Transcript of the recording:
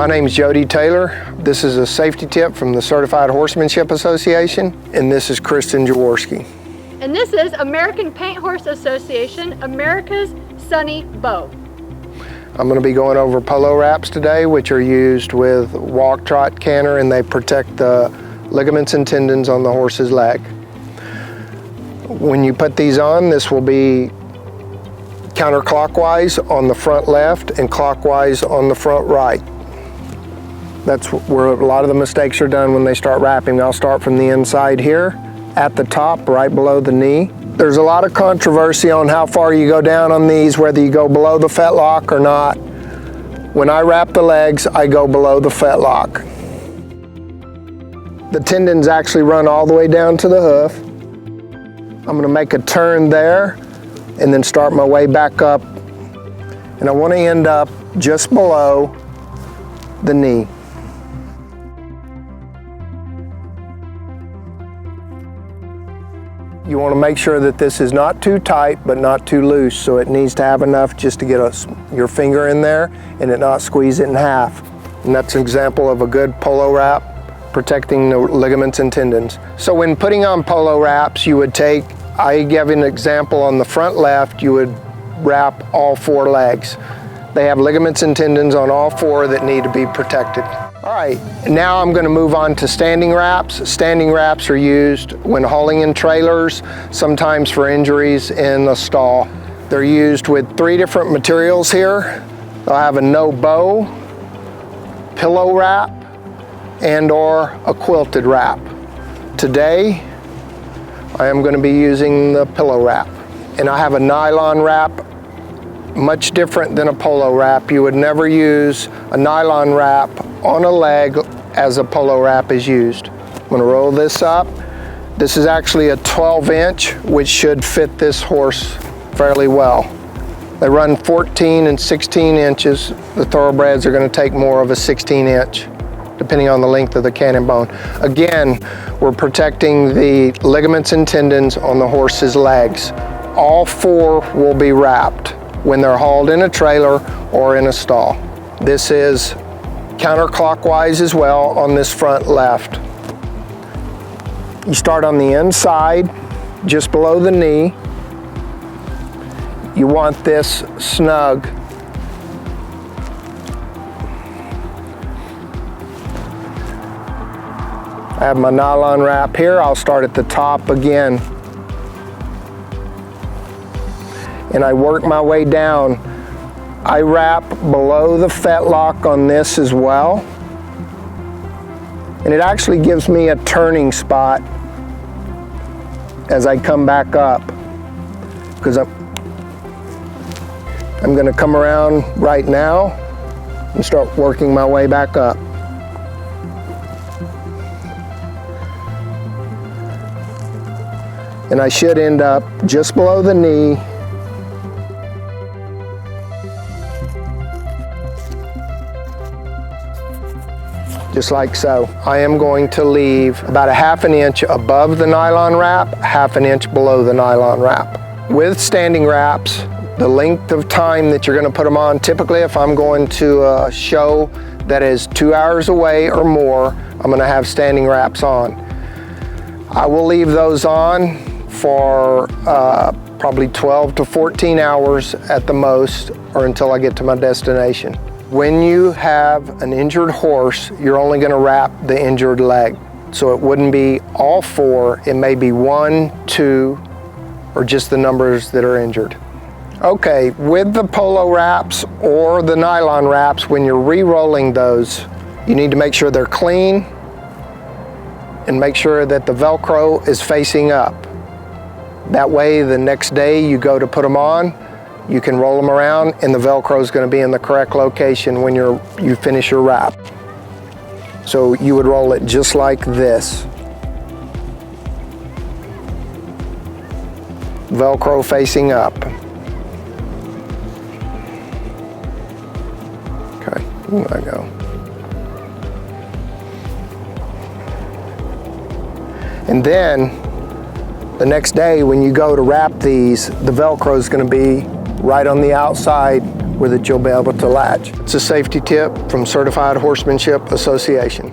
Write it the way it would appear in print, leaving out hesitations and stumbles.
My name is Jody Taylor. This is a safety tip from the Certified Horsemanship Association, and this is Kristen Jaworski. And this is American Paint Horse Association, America's Sunny Bow. I'm going to be going over Polo Wraps today, which are used with walk, trot, canter, and they protect the ligaments and tendons on the horse's leg. When you put these on, this will be counterclockwise on the front left and clockwise on the front right. That's where a lot of the mistakes are done when they start wrapping. I'll start from the inside here at the top, right below the knee. There's a lot of controversy on how far you go down on these, whether you go below the fetlock or not. When I wrap the legs, I go below the fetlock. The tendons actually run all the way down to the hoof. I'm going to make a turn there and then start my way back up. And I want to end up just below the knee. You want to make sure that this is not too tight but not too loose, so it needs to have enough just to get your finger in there and it not squeeze it in half. And that's an example of a good polo wrap protecting the ligaments and tendons. So when putting on polo wraps, you would take, I gave an example on the front left, you would wrap all four legs. They have ligaments and tendons on all four that need to be protected. All right, now I'm going to move on to standing wraps. Standing wraps are used when hauling in trailers, sometimes for injuries in a stall. They're used with 3 different materials here. They'll have a no bow, pillow wrap, and or a quilted wrap. Today, I am going to be using the pillow wrap. And I have a nylon wrap, much different than a polo wrap. You would never use a nylon wrap on a leg as a polo wrap is used. I'm going to roll this up. This is actually a 12-inch, which should fit this horse fairly well. They run 14 and 16 inches. The thoroughbreds are going to take more of a 16-inch, depending on the length of the cannon bone. Again, we're protecting the ligaments and tendons on the horse's legs. All 4 will be wrapped when they're hauled in a trailer or in a stall. This is counterclockwise as well on this front left. You start on the inside, just below the knee. You want this snug. I have my nylon wrap here. I'll start at the top again. And I work my way down. I wrap below the fetlock on this as well. And it actually gives me a turning spot as I come back up, because I'm going to come around right now and start working my way back up. And I should end up just below the knee. Just like so. I am going to leave about a 1/2 inch above the nylon wrap, 1/2 inch below the nylon wrap. With standing wraps, the length of time that you're going to put them on, typically if I'm going to a show that is 2 hours away or more, I'm going to have standing wraps on. I will leave those on for probably 12 to 14 hours at the most, or until I get to my destination. When you have an injured horse, you're only going to wrap the injured leg. So it wouldn't be all 4, it may be 1, 2, or just the numbers that are injured. Okay, with the polo wraps or the nylon wraps, when you're re-rolling those, you need to make sure they're clean and make sure that the Velcro is facing up. That way the next day you go to put them on, you can roll them around and the Velcro is going to be in the correct location when you finish your wrap. So you would roll it just like this. Velcro facing up. Okay, there I go. And then the next day when you go to wrap these, the Velcro is going to be right on the outside with it you'll be able to latch. It's a safety tip from Certified Horsemanship Association.